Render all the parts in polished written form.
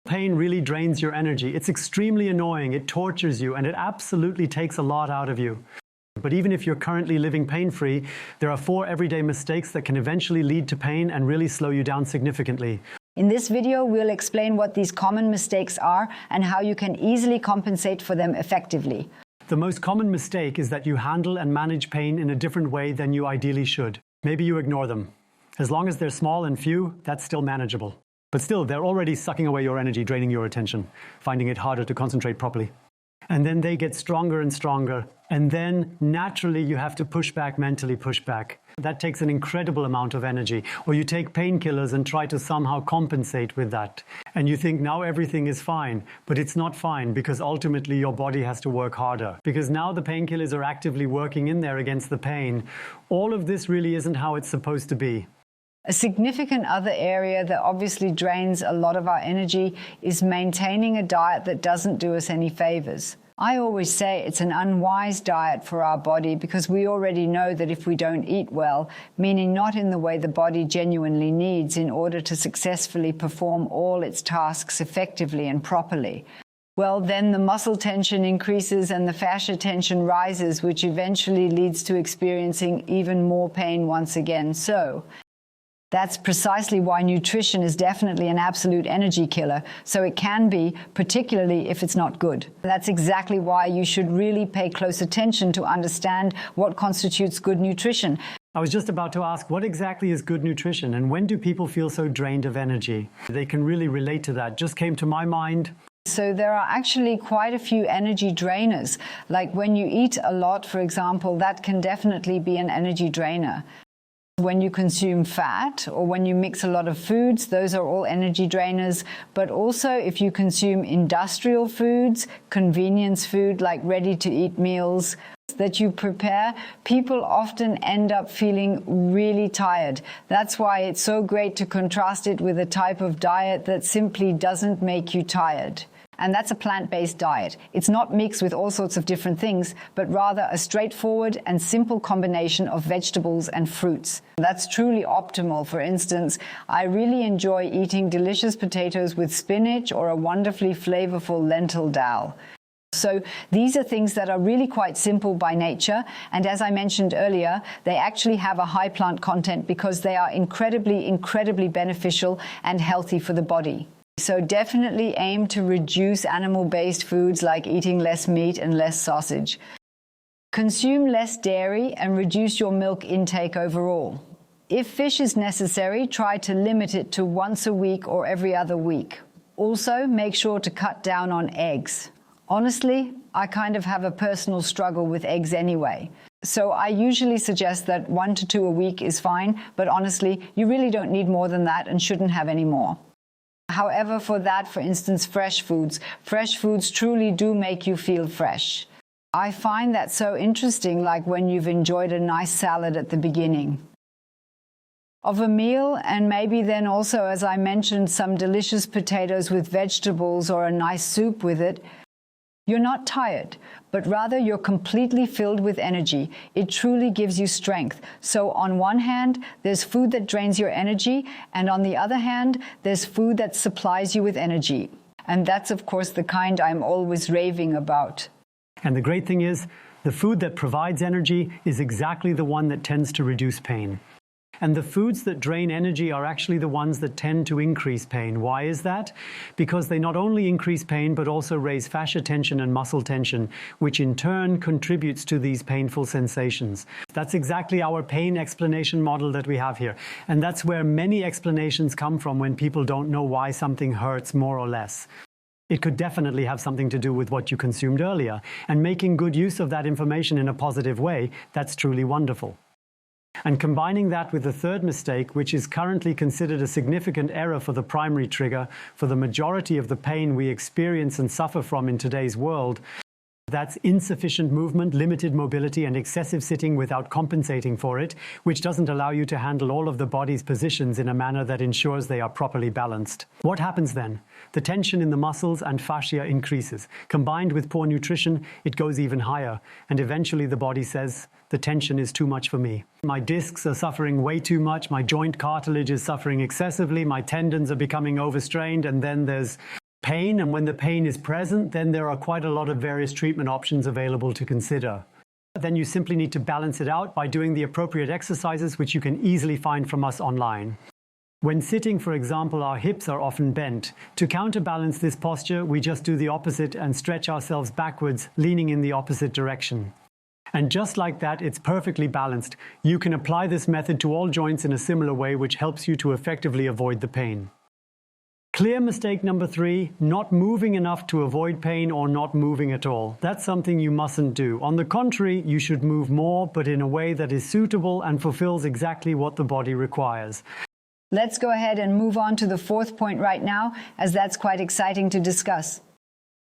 Pain really drains your energy. It's extremely annoying, it tortures you, and it absolutely takes a lot out of you. But even if you're currently living pain-free, there are 4 everyday mistakes that can eventually lead to pain and really slow you down significantly. In this video, we'll explain what these common mistakes are and how you can easily compensate for them effectively. The most common mistake is that you handle and manage pain in a different way than you ideally should. Maybe you ignore them. As long as they're small and few, that's still manageable. But still, they're already sucking away your energy, draining your attention, finding it harder to concentrate properly. And then they get stronger and stronger. And then, naturally, you have to push back, mentally push back. That takes an incredible amount of energy. Or you take painkillers and try to somehow compensate with that. And you think now everything is fine. But it's not fine, because ultimately your body has to work harder. Because now the painkillers are actively working in there against the pain. All of this really isn't how it's supposed to be. A significant other area that obviously drains a lot of our energy is maintaining a diet that doesn't do us any favors. I always say it's an unwise diet for our body because we already know that if we don't eat well, meaning not in the way the body genuinely needs in order to successfully perform all its tasks effectively and properly, well, then the muscle tension increases and the fascia tension rises, which eventually leads to experiencing even more pain once again. So that's precisely why nutrition is definitely an absolute energy killer. So it can be, particularly if it's not good. That's exactly why you should really pay close attention to understand what constitutes good nutrition. I was just about to ask, what exactly is good nutrition, and when do people feel so drained of energy? They can really relate to that. Just came to my mind. So there are actually quite a few energy drainers. Like when you eat a lot, for example, that can definitely be an energy drainer. When you consume fat or when you mix a lot of foods, those are all energy drainers. But also if you consume industrial foods, convenience food like ready-to-eat meals that you prepare, people often end up feeling really tired. That's why it's so great to contrast it with a type of diet that simply doesn't make you tired. And that's a plant-based diet. It's not mixed with all sorts of different things, but rather a straightforward and simple combination of vegetables and fruits. That's truly optimal. For instance, I really enjoy eating delicious potatoes with spinach or a wonderfully flavorful lentil dal. So these are things that are really quite simple by nature, and as I mentioned earlier, they actually have a high plant content because they are incredibly beneficial and healthy for the body. So definitely aim to reduce animal-based foods like eating less meat and less sausage. Consume less dairy and reduce your milk intake overall. If fish is necessary, try to limit it to once a week or every other week. Also, make sure to cut down on eggs. Honestly, I kind of have a personal struggle with eggs anyway. So I usually suggest that 1 to 2 a week is fine, but honestly, you really don't need more than that and shouldn't have any more. However, for instance, fresh foods truly do make you feel fresh. I find that so interesting, like when you've enjoyed a nice salad at the beginning of a meal, and maybe then also, as I mentioned, some delicious potatoes with vegetables or a nice soup with it. You're not tired, but rather you're completely filled with energy. It truly gives you strength. So on one hand, there's food that drains your energy, and on the other hand, there's food that supplies you with energy. And that's, of course, the kind I'm always raving about. And the great thing is, the food that provides energy is exactly the one that tends to reduce pain. And the foods that drain energy are actually the ones that tend to increase pain. Why is that? Because they not only increase pain, but also raise fascia tension and muscle tension, which in turn contributes to these painful sensations. That's exactly our pain explanation model that we have here. And that's where many explanations come from when people don't know why something hurts more or less. It could definitely have something to do with what you consumed earlier. And making good use of that information in a positive way, that's truly wonderful. And combining that with the third mistake, which is currently considered a significant error for the primary trigger for the majority of the pain we experience and suffer from in today's world, that's insufficient movement, limited mobility, and excessive sitting without compensating for it, which doesn't allow you to handle all of the body's positions in a manner that ensures they are properly balanced. What happens then? The tension in the muscles and fascia increases. Combined with poor nutrition, it goes even higher. And eventually the body says, the tension is too much for me. My discs are suffering way too much, my joint cartilage is suffering excessively, my tendons are becoming overstrained, and then there's pain, and when the pain is present, then there are quite a lot of various treatment options available to consider. Then you simply need to balance it out by doing the appropriate exercises, which you can easily find from us online. When sitting, for example, our hips are often bent. To counterbalance this posture, we just do the opposite and stretch ourselves backwards, leaning in the opposite direction. And just like that, it's perfectly balanced. You can apply this method to all joints in a similar way, which helps you to effectively avoid the pain. Clear mistake number 3, not moving enough to avoid pain or not moving at all. That's something you mustn't do. On the contrary, you should move more, but in a way that is suitable and fulfills exactly what the body requires. Let's go ahead and move on to the 4th point right now, as that's quite exciting to discuss.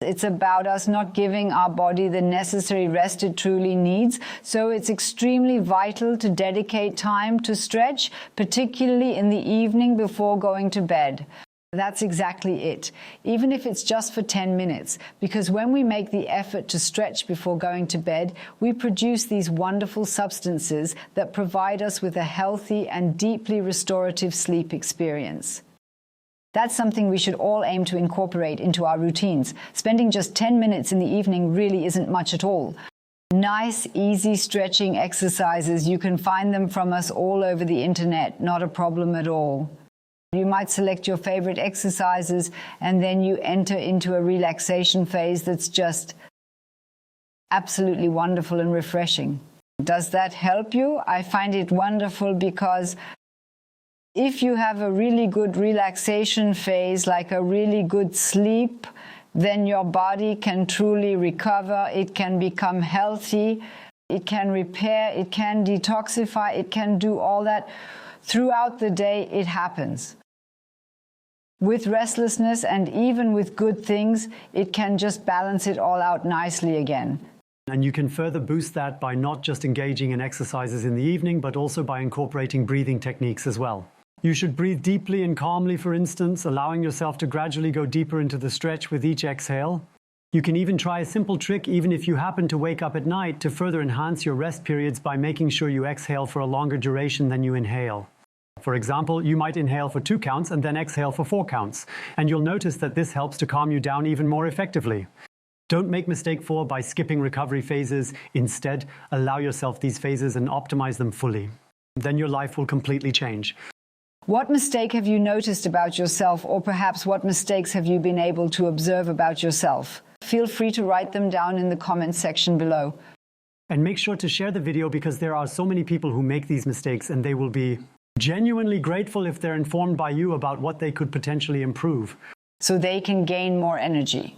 It's about us not giving our body the necessary rest it truly needs, so it's extremely vital to dedicate time to stretch, particularly in the evening before going to bed. That's exactly it, even if it's just for 10 minutes, because when we make the effort to stretch before going to bed, we produce these wonderful substances that provide us with a healthy and deeply restorative sleep experience. That's something we should all aim to incorporate into our routines. Spending just 10 minutes in the evening really isn't much at all. Nice, easy stretching exercises, you can find them from us all over the internet, not a problem at all. You might select your favorite exercises and then you enter into a relaxation phase that's just absolutely wonderful and refreshing. Does that help you? I find it wonderful because if you have a really good relaxation phase, like a really good sleep, then your body can truly recover, it can become healthy, it can repair, it can detoxify, it can do all that. Throughout the day, it happens. With restlessness and even with good things, it can just balance it all out nicely again. And you can further boost that by not just engaging in exercises in the evening, but also by incorporating breathing techniques as well. You should breathe deeply and calmly, for instance, allowing yourself to gradually go deeper into the stretch with each exhale. You can even try a simple trick, even if you happen to wake up at night, to further enhance your rest periods by making sure you exhale for a longer duration than you inhale. For example, you might inhale for 2 counts and then exhale for 4 counts, and you'll notice that this helps to calm you down even more effectively. Don't make mistake 4 by skipping recovery phases. Instead, allow yourself these phases and optimize them fully. Then your life will completely change. What mistake have you noticed about yourself, or perhaps what mistakes have you been able to observe about yourself? Feel free to write them down in the comments section below. And make sure to share the video, because there are so many people who make these mistakes, and they will be genuinely grateful if they're informed by you about what they could potentially improve. So they can gain more energy.